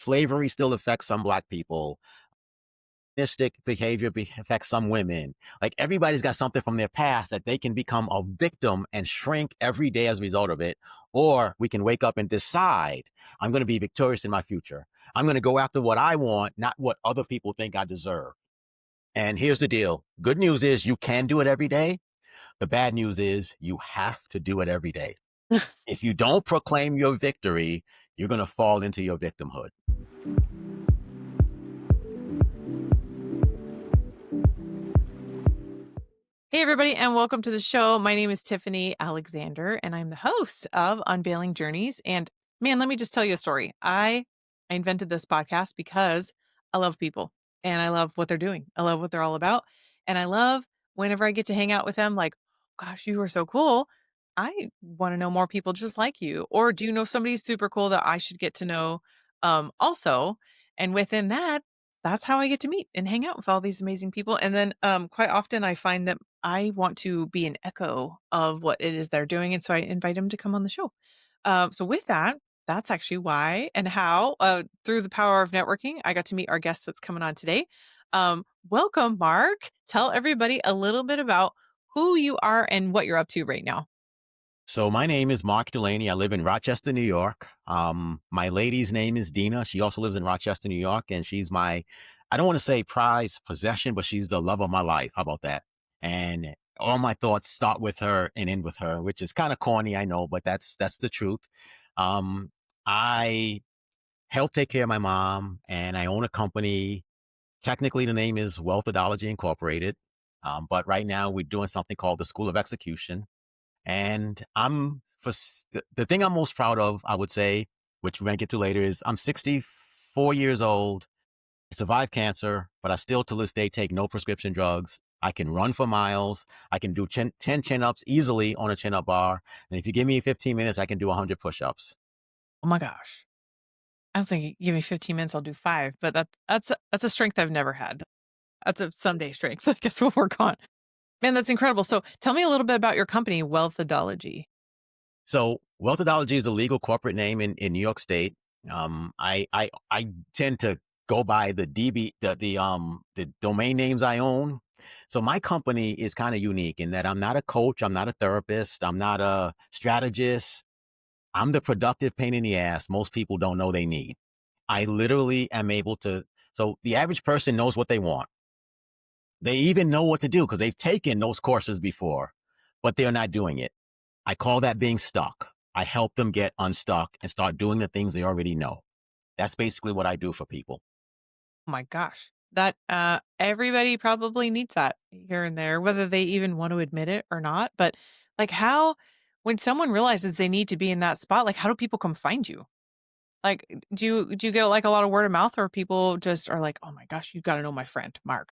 Slavery still affects some Black people. Mystic behavior affects some women. Like everybody's got something from their past that they can become a victim and shrink every day as a result of it. Or we can wake up and decide, I'm going to be victorious in my future. I'm going to go after what I want, not what other people think I deserve. And here's the deal. Good news is you can do it every day. The bad news is you have to do it every day. If you don't proclaim your victory, you're going to fall into your victimhood. Hey, everybody, and welcome to the show. My name is Tiffany Alexander, and I'm the host of Unveiling Journeys. And man, let me just tell you a story. I invented this podcast because I love people and I love what they're doing. I love what they're all about. And I love whenever I get to hang out with them, like, gosh, you are so cool. I want to know more people just like you. Or do you know somebody super cool that I should get to know also? And within that, that's how I get to meet and hang out with all these amazing people. And then quite often I find that I want to be an echo of what it is they're doing. And so I invite them to come on the show. So with that, that's actually why and how, through the power of networking, I got to meet our guest that's coming on today. Welcome, Mark. Tell everybody a little bit about who you are and what you're up to right now. So my name is Mark Delaney. I live in Rochester, New York. My lady's name is Dina. She also lives in Rochester, New York, and she's I don't want to say prized possession, but she's the love of my life. How about that? And all my thoughts start with her and end with her, which is kind of corny, I know, but that's the truth. I help take care of my mom, and I own a company. Technically, the name is Wealth Adology Incorporated, but right now we're doing something called the School of Execution. And the thing I'm most proud of, I would say, which we might get to later, is I'm 64 years old. I survived cancer, but I still to this day take no prescription drugs. I can run for miles. I can do 10 chin-ups easily on a chin-up bar. And if you give me 15 minutes, I can do 100 push-ups. Oh my gosh. I don't think you give me 15 minutes, I'll do 5, but that's a strength I've never had. That's a someday strength. I guess we'll work on. Man, that's incredible. So tell me a little bit about your company, Wealthodology. So Wealthodology is a legal corporate name in New York State. I tend to go by the domain names I own. So my company is kind of unique in that I'm not a coach, I'm not a therapist, I'm not a strategist. I'm the productive pain in the ass most people don't know they need. I literally am able to. So the average person knows what they want. They even know what to do because they've taken those courses before, but they're not doing it. I call that being stuck. I help them get unstuck and start doing the things they already know. That's basically what I do for people. Oh my gosh. That everybody probably needs that here and there, whether they even want to admit it or not. But like how when someone realizes they need to be in that spot, like how do people come find you? Like do you get like a lot of word of mouth or people just are like, "Oh my gosh, you got to know my friend, Mark."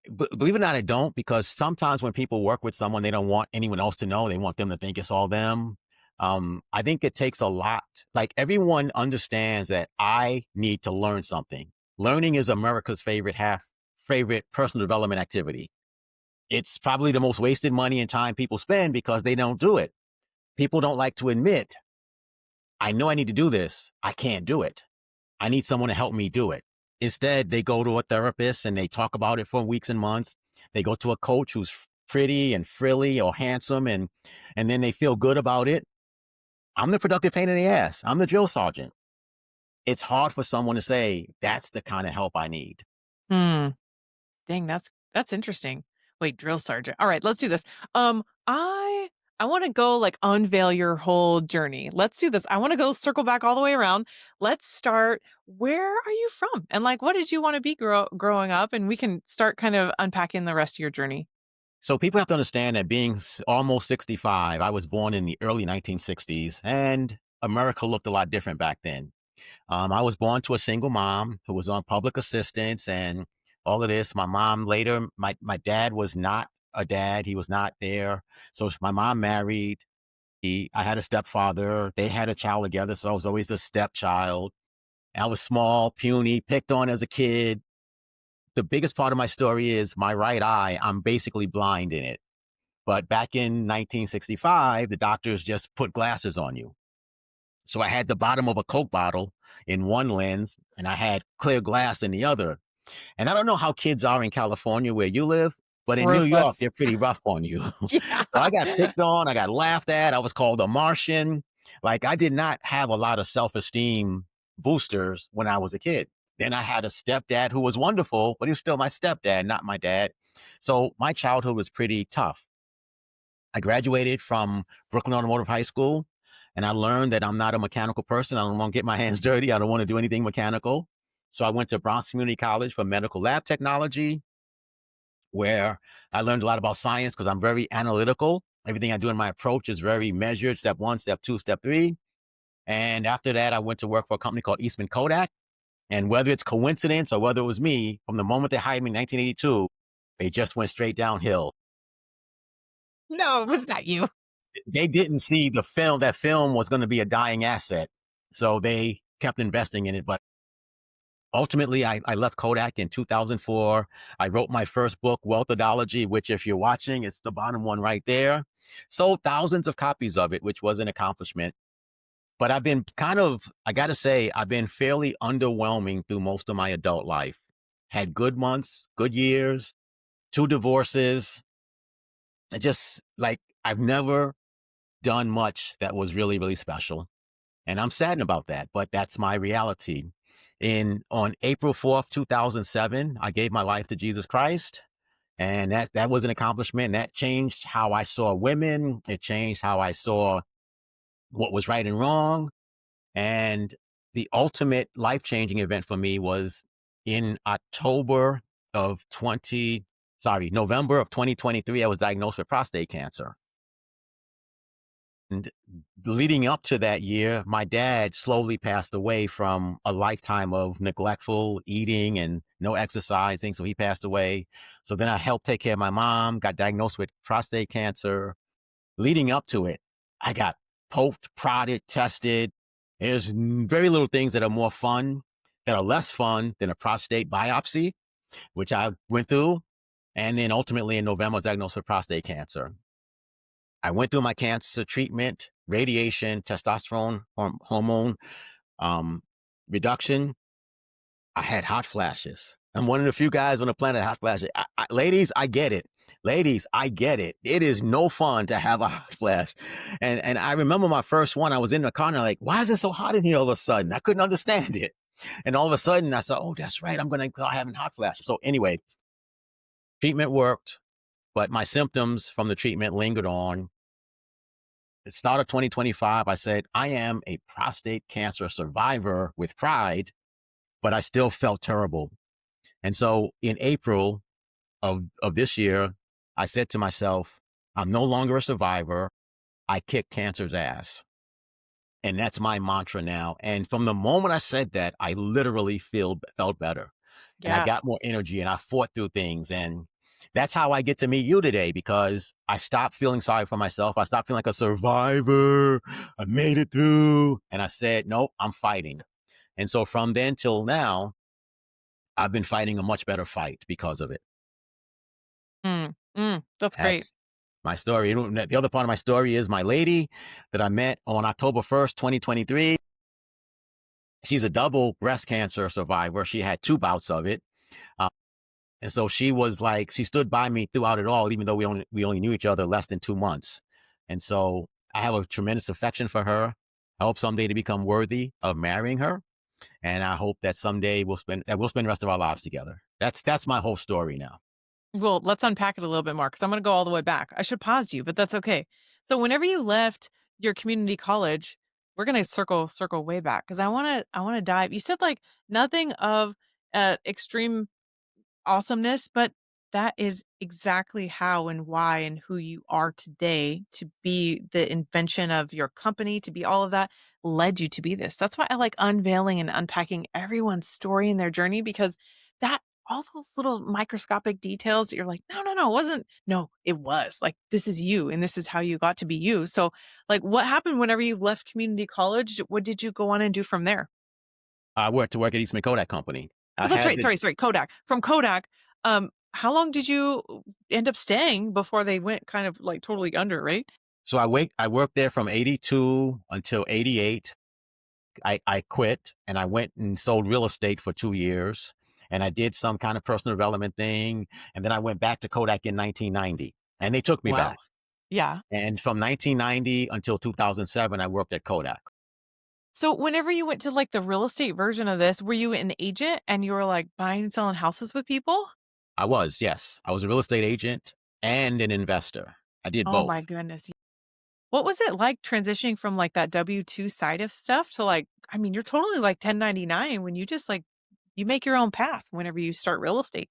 But believe it or not, I don't, because sometimes when people work with someone, they don't want anyone else to know. They want them to think it's all them. I think it takes a lot. Like everyone understands that I need to learn something. Learning is America's favorite personal development activity. It's probably the most wasted money and time people spend because they don't do it. People don't like to admit, I know I need to do this. I can't do it. I need someone to help me do it. Instead, they go to a therapist and they talk about it for weeks and months. They go to a coach who's pretty and frilly or handsome, and then they feel good about it. I'm the productive pain in the ass. I'm the drill sergeant. It's hard for someone to say, that's the kind of help I need. Hmm. Dang, that's interesting. Wait, drill sergeant. All right, let's do this. I want to go like unveil your whole journey. Let's do this. I want to go circle back all the way around. Let's start. Where are you from? And like, what did you want to be growing up? And we can start kind of unpacking the rest of your journey. So people have to understand that being almost 65, I was born in the early 1960s, and America looked a lot different back then. I was born to a single mom who was on public assistance and all of this. My mom later, my dad was not a dad. He was not there. So my mom married. I had a stepfather. They had a child together. So I was always a stepchild. I was small, puny, picked on as a kid. The biggest part of my story is my right eye. I'm basically blind in it. But back in 1965, the doctors just put glasses on you. So I had the bottom of a Coke bottle in one lens and I had clear glass in the other. And I don't know how kids are in California where you live, but in New York, Ruthless. they're pretty rough on you. So I got Yeah. picked on, I got laughed at, I was called a Martian. Like I did not have a lot of self-esteem boosters when I was a kid. Then I had a stepdad who was wonderful, but he was still my stepdad, not my dad. So my childhood was pretty tough. I graduated from Brooklyn Automotive High School and I learned that I'm not a mechanical person. I don't want to get my hands dirty. I don't want to do anything mechanical. So I went to Bronx Community College for medical lab technology, where I learned a lot about science because I'm very analytical. Everything I do in my approach is very measured, step one, step two, step three. And after that, I went to work for a company called Eastman Kodak. And whether it's coincidence or whether it was me, from the moment they hired me in 1982, they just went straight downhill. No, it was not you. They didn't see the film, that film was going to be a dying asset. So they kept investing in it. But ultimately, I left Kodak in 2004. I wrote my first book, Wealth Adology, which, if you're watching, it's the bottom one right there. Sold thousands of copies of it, which was an accomplishment. But I've been I got to say, I've been fairly underwhelming through most of my adult life. Had good months, good years, two divorces. I just like, I've never done much that was really, really special. And I'm saddened about that, but that's my reality. On April 4th, 2007, I gave my life to Jesus Christ. And that was an accomplishment. That changed how I saw women. It changed how I saw what was right and wrong. And the ultimate life-changing event for me was in November of 2023, I was diagnosed with prostate cancer. And leading up to that year, my dad slowly passed away from a lifetime of neglectful eating and no exercising. So he passed away. So then I helped take care of my mom, got diagnosed with prostate cancer. Leading up to it, I got poked, prodded, tested. There's very little things that are more fun, that are less fun than a prostate biopsy, which I went through. And then ultimately in November, I was diagnosed with prostate cancer. I went through my cancer treatment, radiation, testosterone hormone um, reduction. I had hot flashes. I'm one of the few guys on the planet hot flashes. Ladies, I get it. Ladies, I get it. It is no fun to have a hot flash. And I remember my first one. I was in the car and I'm like, why is it so hot in here all of a sudden? I couldn't understand it. And all of a sudden I said, oh, that's right. I'm going to start having hot flashes. So anyway, treatment worked, but my symptoms from the treatment lingered on. At the start of 2025, I said, I am a prostate cancer survivor with pride, but I still felt terrible. And so in April of this year, I said to myself, I'm no longer a survivor. I kick cancer's ass. And that's my mantra now. And from the moment I said that, I literally felt better. And I Yeah. got more energy and I fought through things. And that's how I get to meet you today, because I stopped feeling sorry for myself. I stopped feeling like a survivor. I made it through. And I said, nope, I'm fighting. And so from then till now, I've been fighting a much better fight because of it. That's great. That's my story. The other part of my story is my lady that I met on October 1st, 2023. She's a double breast cancer survivor. She had two bouts of it. Uh, and so she was like, she stood by me throughout it all, even though we only knew each other less than 2 months. And so I have a tremendous affection for her. I hope someday to become worthy of marrying her. And I hope that someday we'll spend the rest of our lives together. That's my whole story now. Well, let's unpack it a little bit more because I'm going to go all the way back. I should pause you, but that's okay. So, whenever you left your community college, we're going to circle way back because I want to dive. You said like nothing of extreme awesomeness, but that is exactly how and why and who you are today to be the invention of your company, to be all of that led you to be this. That's why I like unveiling and unpacking everyone's story and their journey because that all those little microscopic details that you're like, no, no, no, it wasn't. No, it was like, this is you and this is how you got to be you. So, like, what happened whenever you left community college? What did you go on and do from there? I went to work at Eastman Kodak Company. I Oh, that's had right. the Sorry, Kodak. From Kodak, how long did you end up staying before they went kind of like totally under, right? So I worked there from 82 until 88. I quit and I went and sold real estate for 2 years. And I did some kind of personal development thing. And then I went back to Kodak in 1990 and they took me Wow. back. Yeah. And from 1990 until 2007, I worked at Kodak. So whenever you went to like the real estate version of this, were you an agent and you were like buying and selling houses with people? I was, yes. I was a real estate agent and an investor. I did Oh my both. goodness. What was it like transitioning from like that W-2 side of stuff to like, I mean, you're totally like 1099 when you just like, you make your own path whenever you start real estate.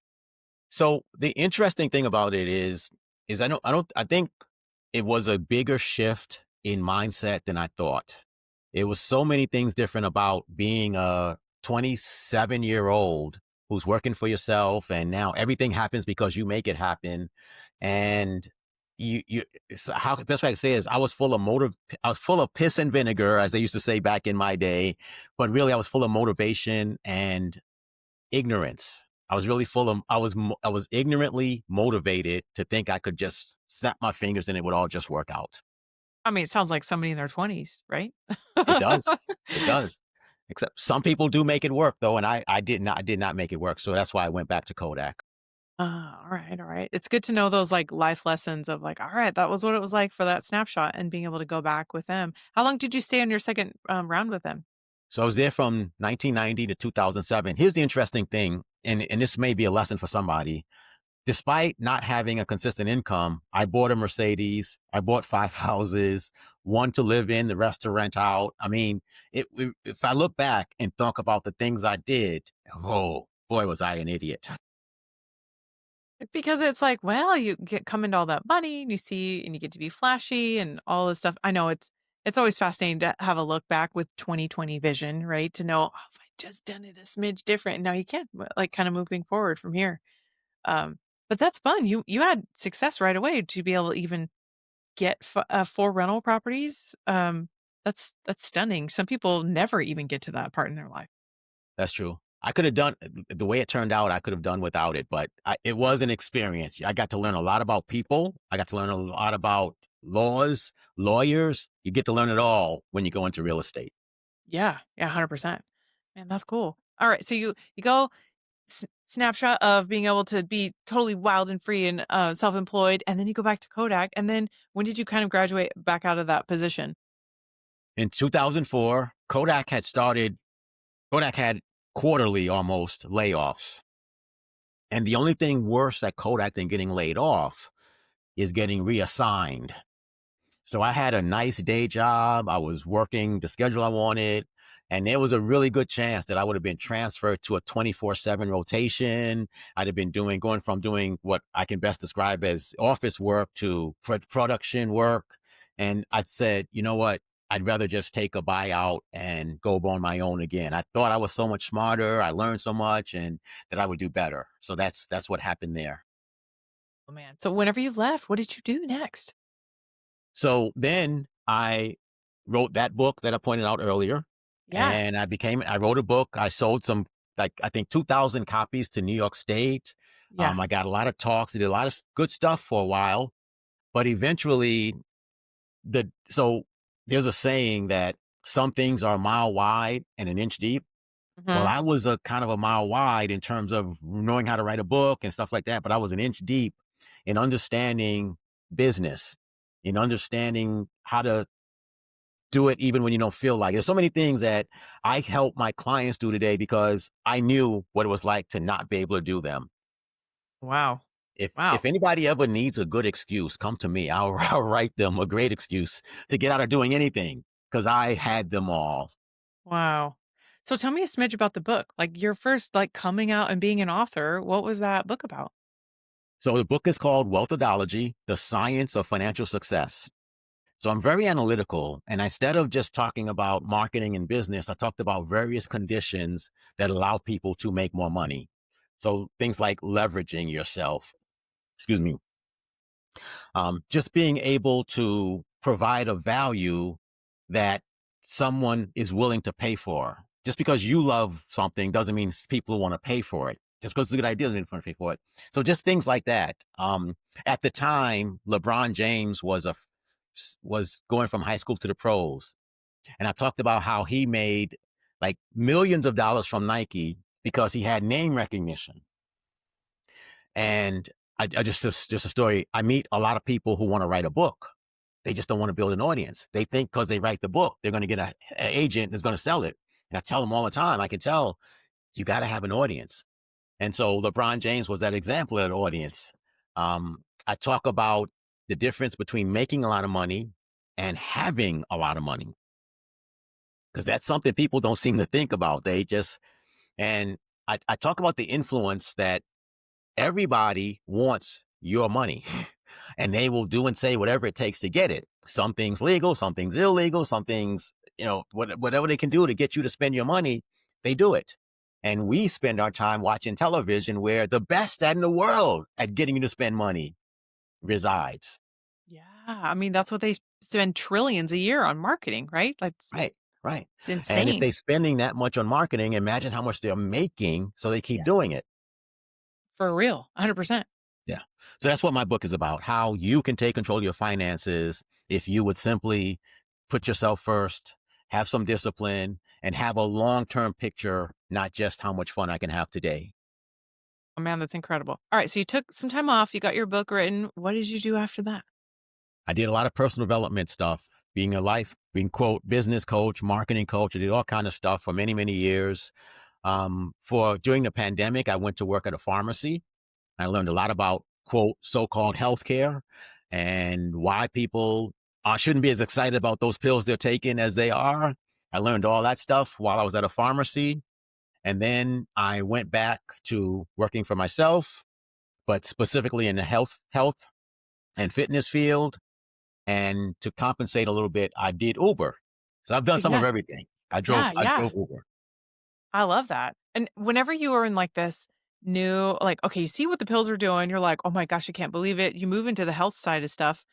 So the interesting thing about it is I think it was a bigger shift in mindset than I thought. It was so many things different about being a 27-year-old who's working for yourself, and now everything happens because you make it happen. And you so how best way I can say is I was full of piss and vinegar, as they used to say back in my day, but really I was full of motivation and ignorance. I was really full of I was ignorantly motivated to think I could just snap my fingers and it would all just work out. I mean, it sounds like somebody in their 20s, right? It does. It does. Except some people do make it work though, and I did not make it work. So that's why I went back to Kodak. All right, all right. It's good to know those like life lessons of like, all right, that was what it was like for that snapshot and being able to go back with them. How long did you stay on your second round with them? So I was there from 1990 to 2007. Here's the interesting thing, and this may be a lesson for somebody. Despite not having a consistent income, I bought a Mercedes. I bought 5 houses, one to live in, the rest to rent out. I mean, if I look back and think about the things I did, oh boy, was I an idiot. Because it's like, well, you get come into all that money and you see and you get to be flashy and all this stuff. I know it's always fascinating to have a look back with 2020 vision, right? To know, oh, if I just done it a smidge different. Now you can like kind of moving forward from here. But that's fun. You had success right away to be able to even get 4 rental properties. That's stunning. Some people never even get to that part in their life. That's true. I could have done the way it turned out. I could have done without it, but it was an experience. I got to learn a lot about people. I got to learn a lot about laws, lawyers. You get to learn it all when you go into real estate. Yeah, yeah, 100%. Man, that's cool. All right, so you go snapshot of being able to be totally wild and free and self-employed, and then you go back to Kodak. And then when did you kind of graduate back out of that position? In 2004, Kodak had quarterly almost layoffs. And the only thing worse at Kodak than getting laid off is getting reassigned. So I had a nice day job. I was working the schedule I wanted. And there was a really good chance that I would have been transferred to a 24/7 rotation. I'd have been going from doing what I can best describe as office work to production work. And I said, you know what? I'd rather just take a buyout and go on my own again. I thought I was so much smarter. I learned so much and that I would do better. So that's what happened there. Oh man. So whenever you left, what did you do next? So then I wrote that book that I pointed out earlier, Yeah. and I wrote a book. I sold some, like, I think 2,000 copies to New York State. Yeah. I got a lot of talks. I did a lot of good stuff for a while, but eventually so there's a saying that some things are a mile wide and an inch deep. Well, Mhm. I was a kind of a mile wide in terms of knowing how to write a book and stuff like that, but I was an inch deep in understanding business, in understanding how to do it even when you don't feel like it. There's so many things that I help my clients do today because I knew what it was like to not be able to do them. Wow. If Wow. anybody ever needs a good excuse, come to me. I'll write them a great excuse to get out of doing anything because I had them all. Wow. So tell me a smidge about the book. Like your first like coming out and being an author, what was that book about? So the book is called Wealth Adology, The Science of Financial Success. So I'm very analytical. And instead of just talking about marketing and business, I talked about various conditions that allow people to make more money. So things like leveraging yourself, excuse me, just being able to provide a value that someone is willing to pay for. Just because you love something doesn't mean people want to pay for it. Just because it's a good idea doesn't mean want to pay for it. So just things like that. At the time, LeBron James was going from high school to the pros. And I talked about how he made like millions of dollars from Nike because he had name recognition. And I just a story. I meet a lot of people who want to write a book. They just don't want to build an audience. They think because they write the book, they're going to get an agent that's going to sell it. And I tell them all the time, I can tell you got to have an audience. And so LeBron James was that example of an audience. I talk about the difference between making a lot of money and having a lot of money, because that's something people don't seem to think about. They just, and I talk about the influence that everybody wants your money and they will do and say whatever it takes to get it. Some things legal, some things illegal, some things, whatever they can do to get you to spend your money, they do it. And we spend our time watching television where the best in the world at getting you to spend money resides. Yeah. I mean, that's what they spend trillions a year on marketing, right? That's Right, right. it's And if insane. they're spending that much on marketing, imagine how much they're making, so they keep Yeah. doing it. For real. 100%. Yeah. So that's what my book is about, how you can take control of your finances if you would simply put yourself first, have some discipline, and have a long-term picture, not just how much fun I can have today. Oh, man, that's incredible. All right, so you took some time off, you got your book written. What did you do after that? I did a lot of personal development stuff, being quote, business coach, marketing coach. I did all kind of stuff for many, many years. For during the pandemic, I went to work at a pharmacy. I learned a lot about quote, so-called healthcare and why people shouldn't be as excited about those pills they're taking as they are. I learned all that stuff while I was at a pharmacy. And then I went back to working for myself, but specifically in the health and fitness field. And to compensate a little bit, I did Uber. So I've done some of Yeah. everything. Yeah, I yeah. drove Uber. I love that. And whenever you are in like this new, like, okay, you see what the pills are doing, you're like, oh my gosh, I can't believe it. You move into the health side of stuff.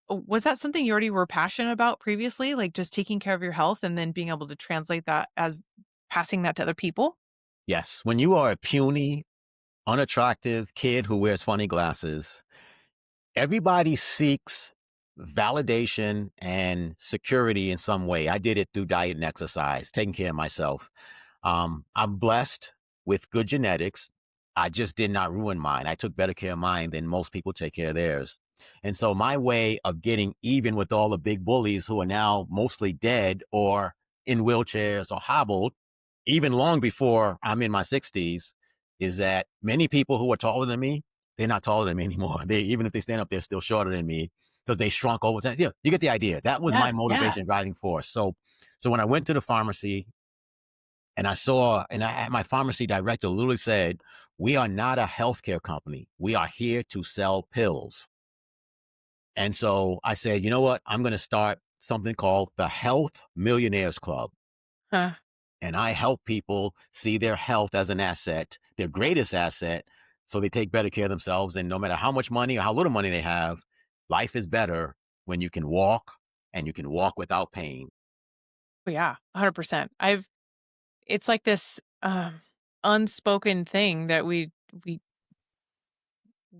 Was that something you already were passionate about previously? Like just taking care of your health and then being able to translate that as passing that to other people? Yes. When you are a puny, unattractive kid who wears funny glasses, everybody seeks validation and security in some way. I did it through diet and exercise, taking care of myself. I'm blessed with good genetics. I just did not ruin mine. I took better care of mine than most people take care of theirs. And so my way of getting even with all the big bullies who are now mostly dead or in wheelchairs or hobbled, even long before I'm in my 60s, is that many people who are taller than me, they're not taller than me anymore. They, even if they stand up, they're still shorter than me because they shrunk over time. Yeah, you get the idea. That was Yeah, my yeah. motivation, driving force. So when I went to the pharmacy and I saw, and my pharmacy director literally said, "We are not a healthcare company. We are here to sell pills." And so I said, you know what? I'm going to start something called the Health Millionaires Club. Huh. And I help people see their health as an asset, their greatest asset, so they take better care of themselves. And no matter how much money or how little money they have, life is better when you can walk and you can walk without pain. Oh, yeah, 100%. It's like this unspoken thing that we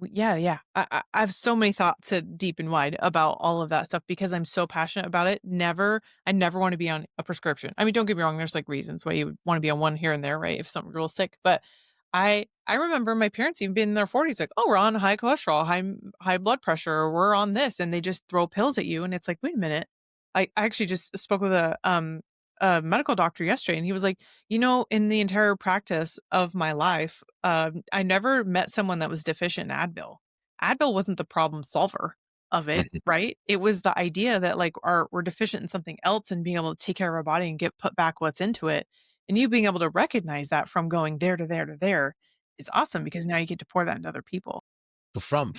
yeah, yeah. I have so many thoughts deep and wide about all of that stuff because I'm so passionate about it. I never want to be on a prescription. I mean, don't get me wrong. There's like reasons why you would want to be on one here and there, right? If something's real sick. But I remember my parents even being in their 40s, like, oh, we're on high cholesterol, high blood pressure, or we're on this, and they just throw pills at you, and it's like, wait a minute. I actually just spoke with a medical doctor yesterday, and he was like, in the entire practice of my life, I never met someone that was deficient in Advil. Advil wasn't the problem solver of it, right? It was the idea that like we're deficient in something else and being able to take care of our body and get put back what's into it. And you being able to recognize that from going there to there to there is awesome because now you get to pour that into other people. From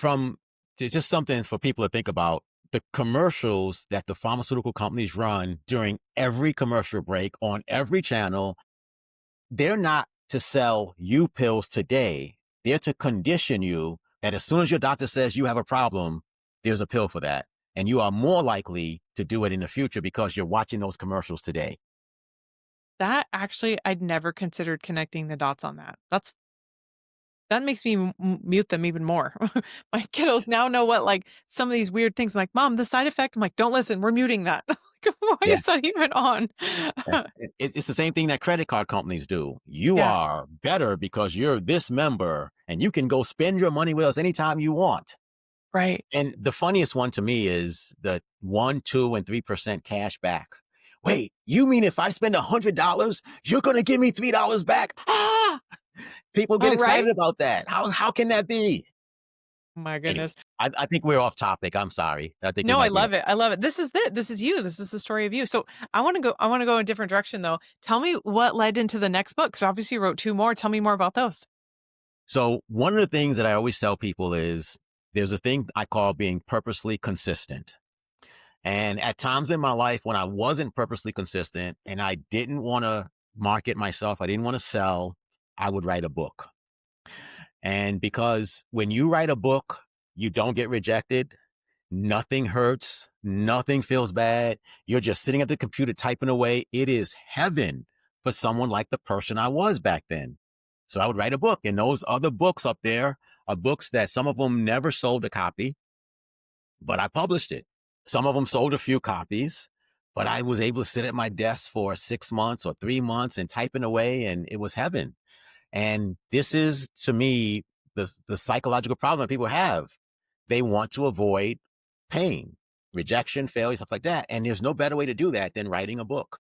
it's just something for people to think about. The commercials that the pharmaceutical companies run during every commercial break on every channel, they're not to sell you pills today. They're to condition you that as soon as your doctor says you have a problem, there's a pill for that. And you are more likely to do it in the future because you're watching those commercials today. That actually, I'd never considered connecting the dots on that. That makes me mute them even more. My kiddos now know what like some of these weird things. I'm like, Mom, the side effect. I'm like, don't listen. We're muting that. Like, why Yeah. is that even on? Yeah. It's the same thing that credit card companies do. You Yeah, are better because you're this member and you can go spend your money with us anytime you want. right. And the funniest one to me is the 1, 2, and 3% cash back. Wait, you mean if I spend $100, you're going to give me $3 back? Ah! People get Oh, right? excited about that. How can that be? My Anyway, goodness. I think we're off topic. I'm sorry. I think we No, I might be. love it. I love it. This is it. This is you. This is the story of you. So I want to go in a different direction though. Tell me what led into the next book. Cause obviously you wrote two more. Tell me more about those. So one of the things that I always tell people is there's a thing I call being purposely consistent. And at times in my life when I wasn't purposely consistent and I didn't want to market myself, I didn't want to sell, I would write a book. And because when you write a book, you don't get rejected. Nothing hurts. Nothing feels bad. You're just sitting at the computer typing away. It is heaven for someone like the person I was back then. So I would write a book, and those other books up there are books that some of them never sold a copy, but I published it. Some of them sold a few copies, but I was able to sit at my desk for 6 months or 3 months and typing away, and it was heaven. And this is, to me, the psychological problem that people have. They want to avoid pain, rejection, failure, stuff like that. And there's no better way to do that than writing a book.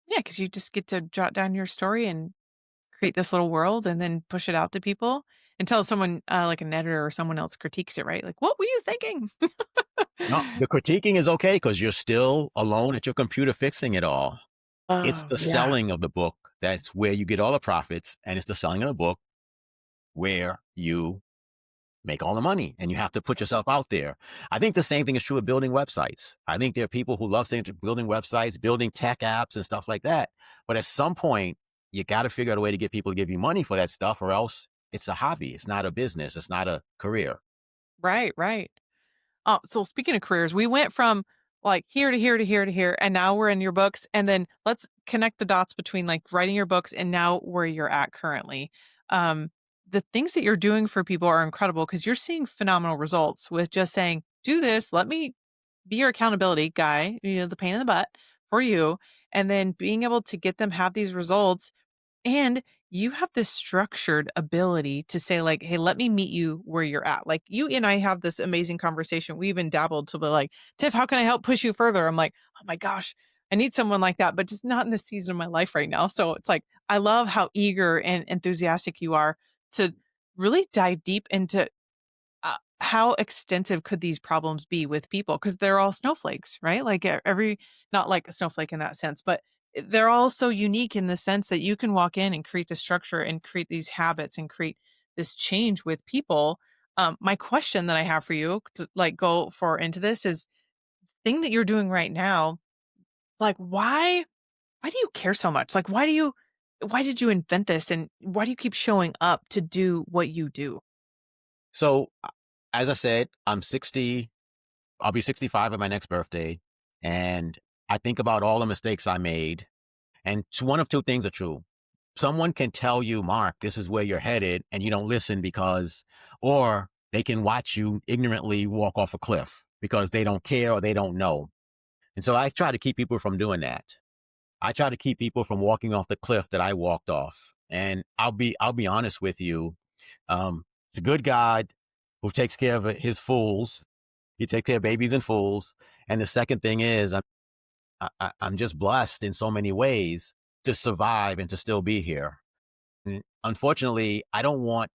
Yeah, because you just get to jot down your story and create this little world and then push it out to people until someone like an editor or someone else critiques it, right? Like, what were you thinking? No, the critiquing is okay because you're still alone at your computer fixing it all. It's Oh, the yeah. selling of the book that's where you get all the profits. And it's the selling of the book where you make all the money and you have to put yourself out there. I think the same thing is true of building websites. I think there are people who love saying building websites, building tech apps and stuff like that. But at some point, you got to figure out a way to get people to give you money for that stuff, or else it's a hobby. It's not a business. It's not a career. Right, right. So speaking of careers, we went from like here to here to here to here, and now we're in your books. And then let's connect the dots between like writing your books and now where you're at currently. Um, the things that you're doing for people are incredible because you're seeing phenomenal results with just saying, do this, let me be your accountability guy, the pain in the butt for you. And then being able to get them have these results and you have this structured ability to say, like, hey, let me meet you where you're at. Like, you and I have this amazing conversation. We even dabbled to be like, Tiff, how can I help push you further? I'm like, oh my gosh, I need someone like that, but just not in this season of my life right now. So it's like, I love how eager and enthusiastic you are to really dive deep into how extensive could these problems be with people? Because they're all snowflakes, right? Like every, not like a snowflake in that sense, but they're all so unique in the sense that you can walk in and create the structure and create these habits and create this change with people. My question that I have for you to like go for into this is thing that you're doing right now. Like, why do you care so much? Like, why did you invent this? And why do you keep showing up to do what you do? So, as I said, I'm 60. I'll be 65 at my next birthday. And I think about all the mistakes I made. And one of two things are true. Someone can tell you, Mark, this is where you're headed, and you don't listen because, or they can watch you ignorantly walk off a cliff because they don't care or they don't know. And so I try to keep people from doing that. I try to keep people from walking off the cliff that I walked off. And I'll be honest with you. It's a good God who takes care of his fools. He takes care of babies and fools. And the second thing is, I'm just blessed in so many ways to survive and to still be here. And unfortunately, I don't want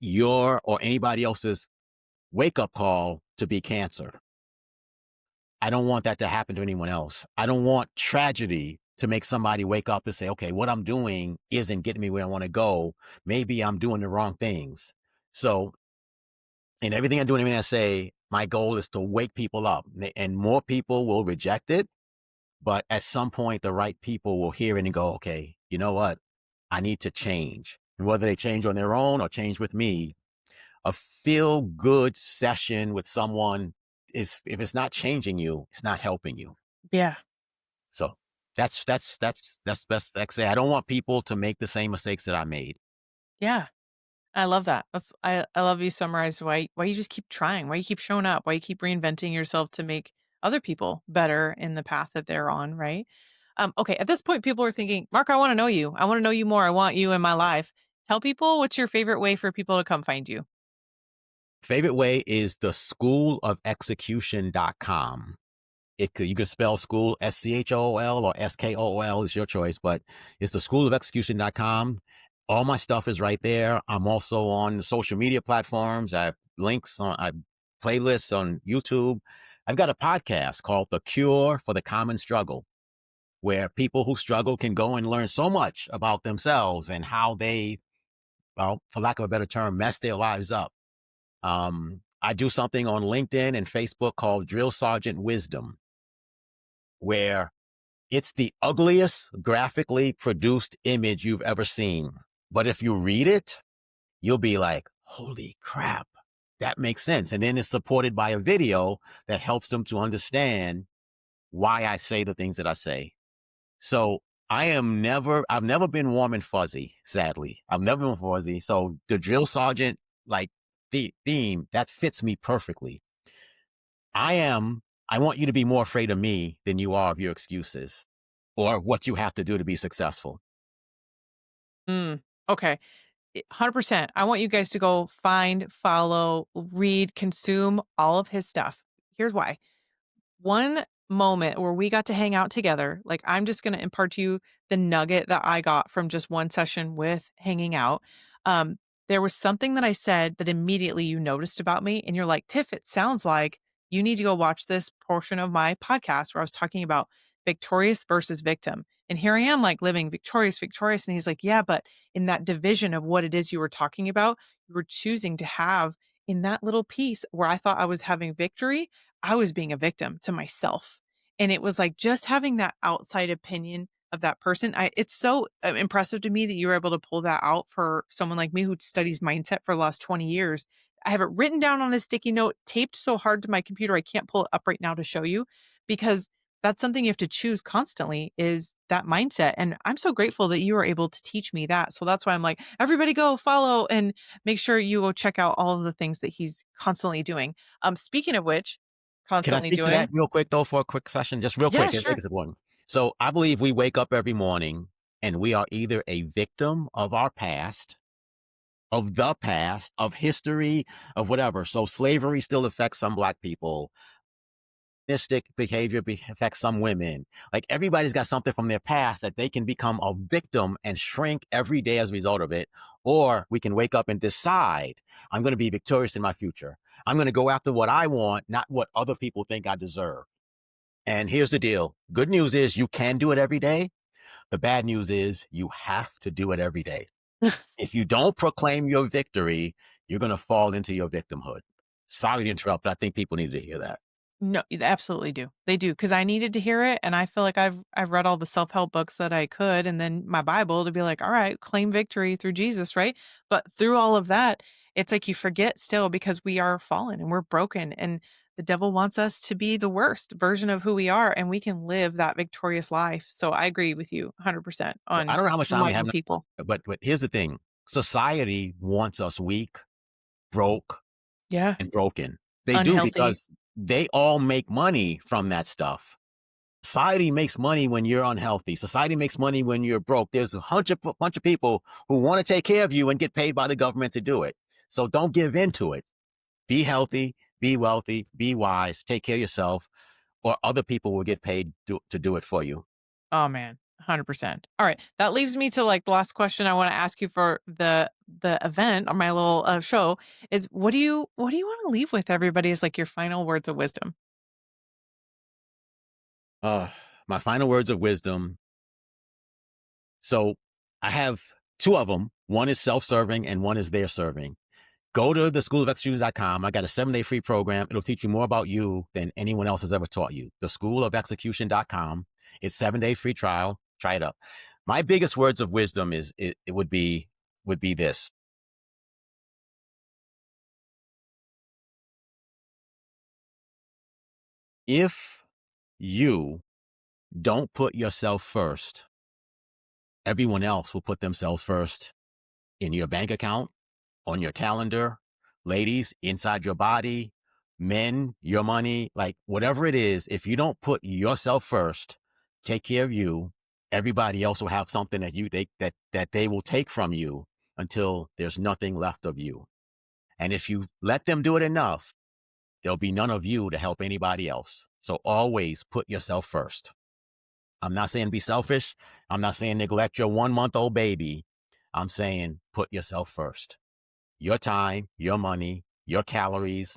your or anybody else's wake up call to be cancer. I don't want that to happen to anyone else. I don't want tragedy to make somebody wake up and say, okay, what I'm doing isn't getting me where I want to go. Maybe I'm doing the wrong things. So in everything I do and everything I say, my goal is to wake people up, and more people will reject it. But at some point, the right people will hear it and go, okay, you know what? I need to change. And whether they change on their own or change with me, a feel good session with someone is, if it's not changing you, it's not helping you. Yeah. So that's best I can say. I don't want people to make the same mistakes that I made. Yeah. I love that. I love you summarized why you just keep trying, why you keep showing up, why you keep reinventing yourself to make other people better in the path that they're on, right? Okay, at this point, people are thinking, Mark, I want to know you. I want to know you more. I want you in my life. Tell people what's your favorite way for people to come find you. Favorite way is the schoolofexecution.com. You can spell school SCHOOL or SKOOL is your choice, but it's the schoolofexecution.com. All my stuff is right there. I'm also on social media platforms. I have links on, I have playlists on YouTube. I've got a podcast called The Cure for the Common Struggle, where people who struggle can go and learn so much about themselves and how they, well, for lack of a better term, mess their lives up. I do something on LinkedIn and Facebook called Drill Sergeant Wisdom, where it's the ugliest graphically produced image you've ever seen. But if you read it, you'll be like, holy crap, that makes sense. And then it's supported by a video that helps them to understand why I say the things that I say. So I've never been warm and fuzzy, sadly. I've never been fuzzy. So the drill sergeant, like the theme, that fits me perfectly. I want you to be more afraid of me than you are of your excuses or what you have to do to be successful. Okay. 100%. I want you guys to go find, follow, read, consume all of his stuff. Here's why. One moment where we got to hang out together, like, I'm just gonna impart to you the nugget that I got from just one session with hanging out. Um, there was something that I said that immediately you noticed about me, and you're like, "Tiff, it sounds like you need to go watch this portion of my podcast where I was talking about victorious versus victim." And here I am, like, living victorious, victorious, and he's like, "Yeah, but in that division of what it is you were talking about, you were choosing to have in that little piece where I thought I was having victory, I was being a victim to myself." And it was like just having that outside opinion of that person. It's so impressive to me that you were able to pull that out for someone like me who studies mindset for the last 20 years. I have it written down on a sticky note, taped so hard to my computer, I can't pull it up right now to show you because that's something you have to choose constantly is that mindset. And I'm so grateful that you were able to teach me that. So that's why I'm like, everybody go follow and make sure you go check out all of the things that he's constantly doing. Speaking of which, Can I constantly speak to doing. that real quick though for a quick session? Just real Yeah, quick. I think sure. it's important. So I believe we wake up every morning and we are either a victim of our past, of the past, of history, of whatever. So slavery still affects some black people. Mystic behavior affects some women. Like everybody's got something from their past that they can become a victim and shrink every day as a result of it. Or we can wake up and decide, I'm going to be victorious in my future. I'm going to go after what I want, not what other people think I deserve. And here's the deal. Good news is you can do it every day. The bad news is you have to do it every day. If you don't proclaim your victory, you're going to fall into your victimhood. Sorry to interrupt, but I think people need to hear that. No, they absolutely do. They do because I needed to hear it, and I feel like I've read all the self-help books that I could, and then my Bible to be like, "All right, claim victory through Jesus," right? But through all of that, it's like you forget still because we are fallen and we're broken, and the devil wants us to be the worst version of who we are, and we can live that victorious life. So I agree with you 100% Well, I on don't know how much time we have reminding now, people. but here's the thing. Society wants us weak, broke, Yeah, and broken. They do unhealthy. because they all make money from that stuff. Society makes money when you're unhealthy. Society makes money when you're broke. There's a bunch of people who want to take care of you and get paid by the government to do it. So don't give in to it. Be healthy, be wealthy, be wise, take care of yourself, or other people will get paid to do it for you. Oh, man, 100%. All right, that leaves me to, like, the last question I wanna ask you for the event or my little, show is what do you wanna leave with everybody as, like, your final words of wisdom? Uh, my final words of wisdom. So I have two of them. One is self-serving and one is their serving. Go to the schoolofexecution.com. I got a 7-day free program. It'll teach you more about you than anyone else has ever taught you. The schoolofexecution.com. It's 7-day free trial. Try it up. My biggest words of wisdom it would be this. If you don't put yourself first, everyone else will put themselves first in your bank account, on your calendar, ladies, inside your body, men, your money, like whatever it is, if you don't put yourself first, take care of you, everybody else will have something that that they will take from you until there's nothing left of you. And if you let them do it enough, there'll be none of you to help anybody else. So always put yourself first. I'm not saying be selfish. I'm not saying neglect your 1-month-old baby. I'm saying put yourself first. Your time, your money, your calories,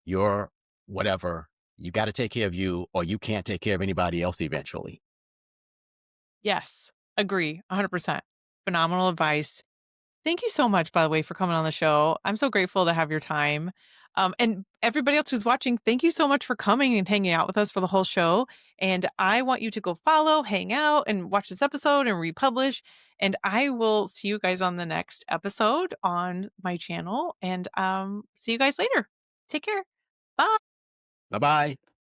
your whatever. You got to take care of you, or you can't take care of anybody else eventually. Yes, agree 100%. Phenomenal advice. Thank you so much, by the way, for coming on the show. I'm so grateful to have your time. And everybody else who's watching, thank you so much for coming and hanging out with us for the whole show. And I want you to go follow, hang out, and watch this episode and republish. And I will see you guys on the next episode on my channel. And see you guys later. Take care. Bye. Bye bye.